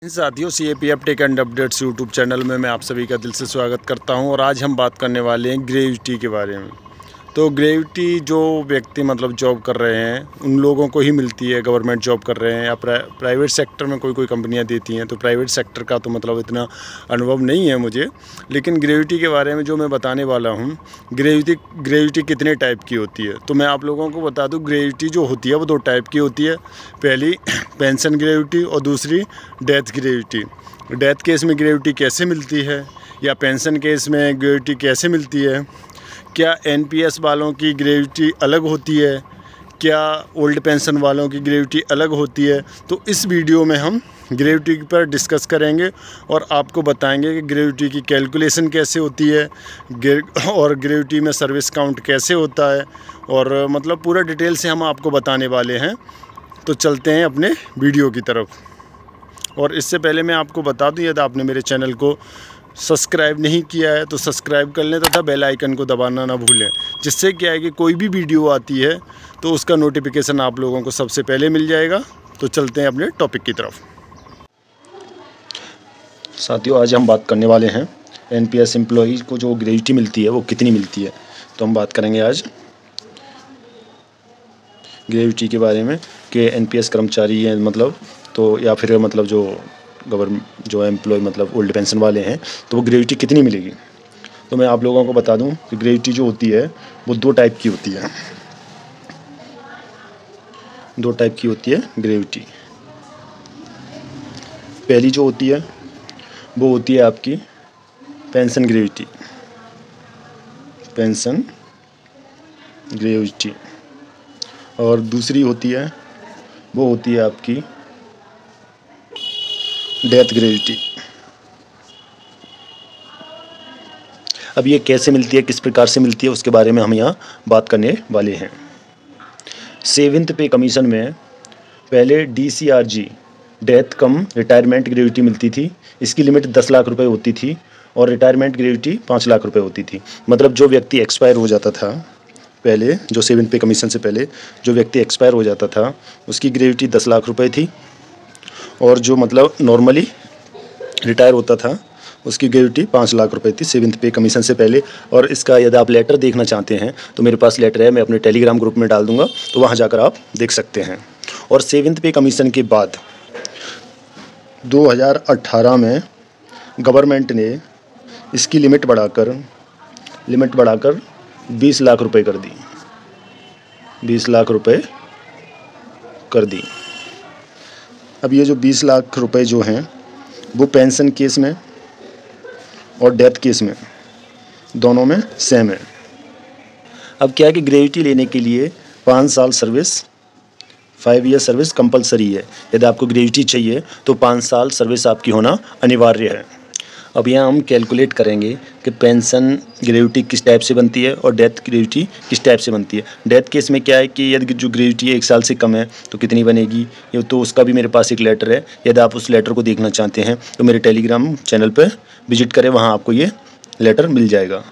साथियों, CAPF tech and updates YouTube channel में मैं आप सभी का दिल से स्वागत करता हूं। और आज हम बात करने वाले हैं ग्रेविटी के बारे में। तो ग्रेविटी जो व्यक्ति मतलब जॉब कर रहे हैं उन लोगों को ही मिलती है। गवर्नमेंट जॉब कर रहे हैं या प्राइवेट सेक्टर में कोई कंपनियां देती हैं। तो प्राइवेट सेक्टर का तो मतलब इतना अनुभव नहीं है मुझे, लेकिन ग्रेविटी के बारे में जो मैं बताने वाला हूं, ग्रेविटी कितने टाइप की होती है तो मैं आप लोगों को बता दूं। ग्रेविटी जो होती है वो दो टाइप की होती है। पहली पेंशन ग्रेविटी और दूसरी डेथ ग्रेविटी। डेथ केस में ग्रेविटी कैसे मिलती है या पेंशन केस में ग्रेविटी कैसे मिलती है, क्या NPS वालों की ग्रेविटी अलग होती है, क्या ओल्ड पेंशन वालों की ग्रेविटी अलग होती है, तो इस वीडियो में हम ग्रेविटी पर डिस्कस करेंगे और आपको बताएंगे कि ग्रेविटी की कैलकुलेशन कैसे होती है और ग्रेविटी में सर्विस काउंट कैसे होता है, और मतलब पूरा डिटेल से हम आपको बताने वाले हैं। तो चलते हैं अपने वीडियो की तरफ। और इससे पहले मैं आपको बता दूं, यदि आपने मेरे चैनल को सब्सक्राइब नहीं किया है तो सब्सक्राइब कर लें तथा बेल आइकन को दबाना ना भूलें, जिससे क्या है कि कोई भी वीडियो आती है तो उसका नोटिफिकेशन आप लोगों को सबसे पहले मिल जाएगा। तो चलते हैं अपने टॉपिक की तरफ। साथियों, आज हम बात करने वाले हैं NPS एम्प्लॉई को जो ग्रेविटी मिलती है वो कितनी मिलती है। तो हम बात करेंगे आज ग्रेविटी के बारे में कि NPS कर्मचारी हैं मतलब तो या फिर मतलब जो एम्प्लॉय मतलब ओल्ड पेंशन वाले हैं तो वो ग्रेविटी कितनी मिलेगी। तो मैं आप लोगों को बता दूं कि ग्रेविटी जो होती है वो दो टाइप की होती है। दो टाइप की होती है ग्रेविटी। पहली जो होती है वो होती है आपकी पेंशन ग्रेविटी। Pension gravity. और दूसरी होती है वो होती है आपकी डेथ ग्रेविटी। अब ये कैसे मिलती है, किस प्रकार से मिलती है, उसके बारे में हम यहाँ बात करने वाले हैं। 7th पे कमीशन में पहले DCRG डेथ कम रिटायरमेंट ग्रेविटी मिलती थी। इसकी लिमिट 10 लाख रुपए होती थी और रिटायरमेंट ग्रेविटी 5 लाख रुपए होती थी। मतलब जो व्यक्ति एक्सपायर हो जाता था पहले, जो 7th पे कमीशन से पहले जो व्यक्ति एक्सपायर हो जाता था उसकी ग्रेविटी 10 लाख रुपए थी, और जो मतलब नॉर्मली रिटायर होता था उसकी ग्रेविटी 5 लाख रुपए थी 7th पे कमीशन से पहले। और इसका यदि आप लेटर देखना चाहते हैं तो मेरे पास लेटर है, मैं अपने टेलीग्राम ग्रुप में डाल दूंगा, तो वहां जाकर आप देख सकते हैं। और 7th पे कमीशन के बाद 2018 में गवर्नमेंट ने इसकी लिमिट बढ़ाकर 20 लाख रुपए कर दी। 20 लाख रुपए कर दी। अब ये जो 20 लाख रुपए जो हैं वो पेंशन केस में और डेथ केस में दोनों में सेम है। अब क्या है कि ग्रेविटी लेने के लिए 5 साल सर्विस, 5 ईयर सर्विस कंपलसरी है। यदि आपको ग्रेविटी चाहिए तो 5 साल सर्विस आपकी होना अनिवार्य है। अब यहाँ हम कैलकुलेट करेंगे कि पेंशन ग्रेविटी किस टाइप से बनती है और डेथ ग्रेविटी किस टाइप से बनती है। डेथ केस में क्या है कि यदि जो ग्रेविटी 1 साल से कम है तो कितनी बनेगी, ये तो उसका भी मेरे पास एक लेटर है। यदि आप उस लेटर को देखना चाहते हैं तो मेरे टेलीग्राम चैनल पर विजिट करें, वहाँ आपको ये लेटर मिल जाएगा।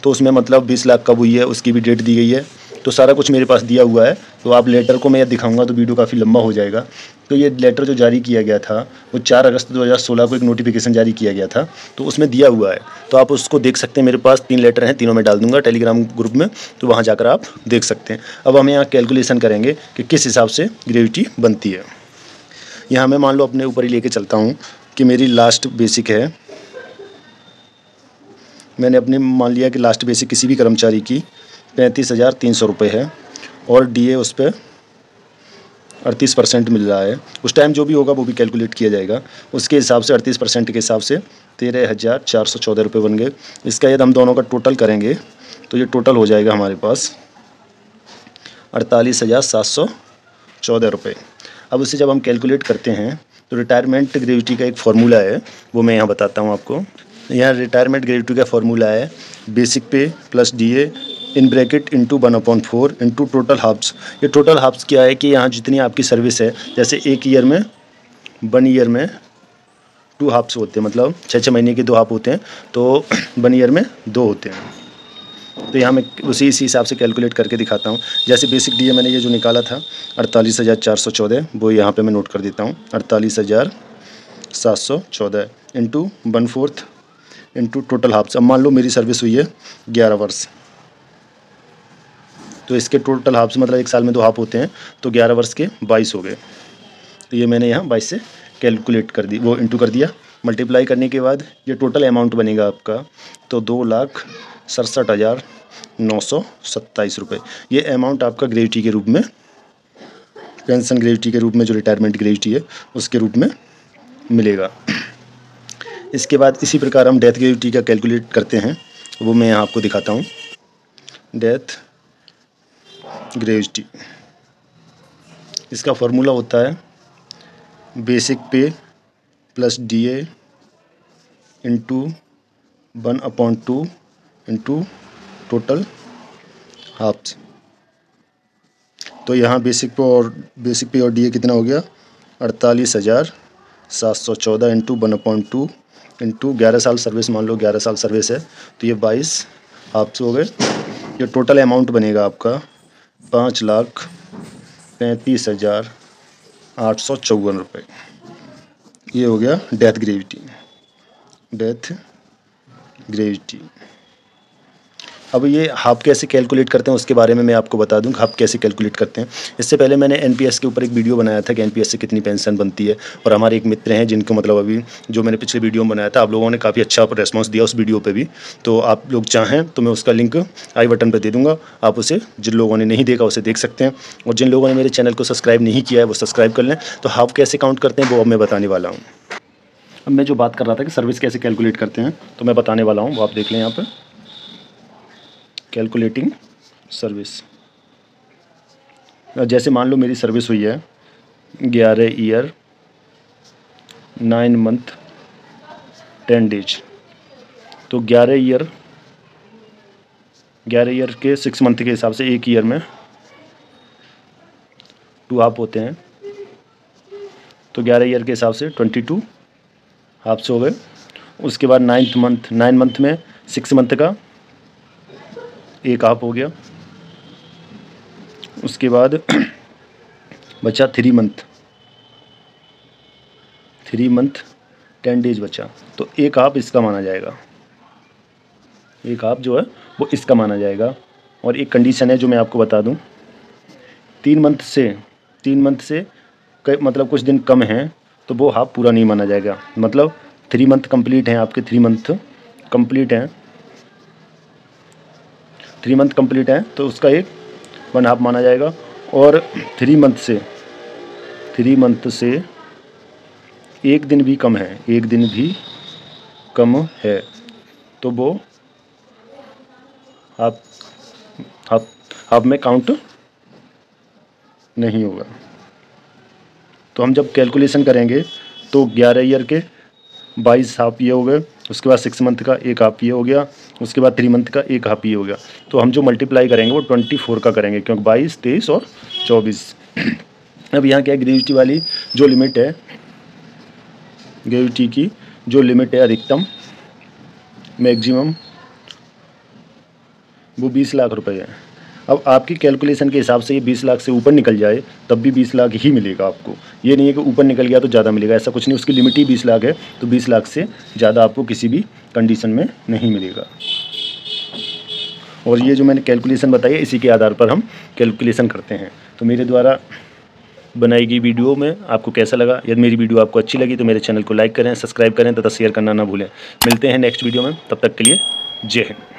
तो उसमें मतलब 20 लाख कब हुई है उसकी भी डेट दी गई है, तो सारा कुछ मेरे पास दिया हुआ है। तो आप लेटर को मैं दिखाऊंगा तो वीडियो काफ़ी लंबा हो जाएगा। तो ये लेटर जो जारी किया गया था वो 4 अगस्त 2016 को एक नोटिफिकेशन जारी किया गया था, तो उसमें दिया हुआ है, तो आप उसको देख सकते हैं। मेरे पास 3 लेटर हैं, तीनों में डाल दूंगा टेलीग्राम ग्रुप में, तो वहाँ जाकर आप देख सकते हैं। अब हम यहाँ कैलकुलेशन करेंगे कि किस हिसाब से ग्रेविटी बनती है। यहाँ मैं मान लो अपने ऊपर ही लेके चलता हूँ कि मेरी लास्ट बेसिक है। मैंने अपने मान लिया कि लास्ट बेसिक किसी भी कर्मचारी की 35,300 रुपये है और DA उस पर 38% मिल रहा है। उस टाइम जो भी होगा वो भी कैलकुलेट किया जाएगा, उसके हिसाब से 38% के हिसाब से 13,414 रुपये बन गए। इसका यदि हम दोनों का टोटल करेंगे तो ये टोटल हो जाएगा हमारे पास 48,714 रुपये। अब उसे जब हम कैलकुलेट करते हैं तो रिटायरमेंट ग्रेविटी का एक फार्मूला है, वो मैं यहाँ बताता हूँ आपको। यहाँ रिटायरमेंट ग्रेविटी का फार्मूला है basic pay plus DA in bracket into 1/4 into total halves. ये टोटल हाफ्स क्या है कि यहाँ जितनी आपकी सर्विस है, जैसे 1 ईयर में 1 ईयर में 2 हाफ्स होते हैं, मतलब 6 महीने के 2 हाफ होते हैं, तो 1 ईयर में 2 होते हैं। तो यहाँ मैं उसी हिसाब से कैलकुलेट करके दिखाता हूँ। जैसे बेसिक DA मैंने ये जो निकाला था 48,414, वो यहाँ पे मैं नोट कर देता हूँ। 48,414 714 इंटू 1/4 इंटू टोटल हाफ्स। अब मान लो मेरी सर्विस हुई है 11 वर्ष, तो इसके टोटल हाफ्स मतलब एक साल में 2 हाफ होते हैं, तो 11 वर्ष के 22 हो गए। तो ये मैंने यहाँ 22 से कैलकुलेट कर दी, वो इंटू कर दिया। मल्टीप्लाई करने के बाद ये टोटल अमाउंट बनेगा आपका, तो 2,67,927 रुपये। ये अमाउंट आपका ग्रेजुटी के रूप में, पेंशन ग्रेजुटी के रूप में, जो रिटायरमेंट ग्रेजुटी है उसके रूप में मिलेगा। इसके बाद इसी प्रकार हम डेथ ग्रेजुटी का कैलकुलेट करते हैं, वो मैं यहाँ आपको दिखाता हूँ। डेथ ग्रेजुटी, इसका फॉर्मूला होता है basic pay plus DA into 1/2 into total halves. तो यहाँ बेसिक पे और DA कितना हो गया, 48,714 इंटू 1/2 इंटू 11 साल सर्विस, मान लो 11 साल सर्विस है, तो ये 22 हाफ्स हो गए। ये टोटल अमाउंट बनेगा आपका 5,35,854 रुपये। ये हो गया डेथ ग्रेजुटी। अब ये हाफ कैसे कैलकुलेट करते हैं उसके बारे में मैं आपको बता दूं, हाफ कैसे कैलकुलेट करते हैं। इससे पहले मैंने NPS के ऊपर एक वीडियो बनाया था कि NPS से कितनी पेंशन बनती है, और हमारे एक मित्र हैं जिनको मतलब अभी जो मैंने पिछले वीडियो में बनाया था, आप लोगों ने काफ़ी अच्छा रेस्पॉन्स दिया उस वीडियो पे भी। तो आप लोग चाहें तो मैं उसका लिंक आई बटन पर दे दूँगा, आप उसे जिन लोगों ने नहीं देखा उसे देख सकते हैं, और जिन लोगों ने मेरे चैनल को सब्सक्राइब नहीं किया है वो सब्सक्राइब कर लें। तो हाफ कैसे काउंट करते हैं वो अब मैं बताने वाला हूँ। अब मैं जो बात कर रहा था कि सर्विस कैसे कैलकुलेट करते हैं, तो मैं बताने वाला हूँ, वो आप देख लें यहाँ पर। कैलकुलेटिंग सर्विस, जैसे मान लो मेरी सर्विस हुई है 11 ईयर 9 मंथ 10 डेज, तो 11 ईयर के 6 मंथ के हिसाब से एक ईयर में 2 हाफ होते हैं, तो 11 ईयर के हिसाब से 22 हाफ्स हो गए। उसके बाद 9 मंथ में 6 मंथ का एक हाफ हो गया। उसके बाद बचा 3 मंथ 10 डेज बचा, तो एक हाफ इसका माना जाएगा, एक हाफ जो है वो इसका माना जाएगा। और एक कंडीशन है जो मैं आपको बता दूं, 3 मंथ से मतलब कुछ दिन कम हैं तो वो हाफ पूरा नहीं माना जाएगा। मतलब 3 मंथ कंप्लीट हैं आपके, 3 मंथ कंप्लीट हैं तो उसका एक 1 हाफ माना जाएगा। और 3 मंथ से एक दिन भी कम है, तो वो हाफ में काउंट नहीं होगा। तो हम जब कैलकुलेशन करेंगे तो 11 ईयर के 22 हाफ ये हो गए, उसके बाद 6 मंथ का एक हाफ ये हो गया, उसके बाद 3 मंथ का एक हाफ ये हो गया। तो हम जो मल्टीप्लाई करेंगे वो 24 का करेंगे, क्योंकि 22, 23 और 24। अब यहाँ क्या ग्रेजुटी वाली जो लिमिट है, ग्रेजुटी की जो लिमिट है अधिकतम मैक्सिमम, वो 20 लाख रुपए है। अब आपकी कैलकुलेशन के हिसाब से ये 20 लाख से ऊपर निकल जाए तब भी 20 लाख ही मिलेगा आपको। ये नहीं है कि ऊपर निकल गया तो ज़्यादा मिलेगा, ऐसा कुछ नहीं। उसकी लिमिट ही 20 लाख है, तो 20 लाख से ज़्यादा आपको किसी भी कंडीशन में नहीं मिलेगा। और ये जो मैंने कैलकुलेशन बताई है इसी के आधार पर हम कैलकुलेशन करते हैं। तो मेरे द्वारा बनाई गई वीडियो में आपको कैसा लगा? यदि मेरी वीडियो आपको अच्छी लगी तो मेरे चैनल को लाइक करें, सब्सक्राइब करें तथा शेयर करना ना भूलें। मिलते हैं नेक्स्ट वीडियो में, तब तक के लिए जय हिंद।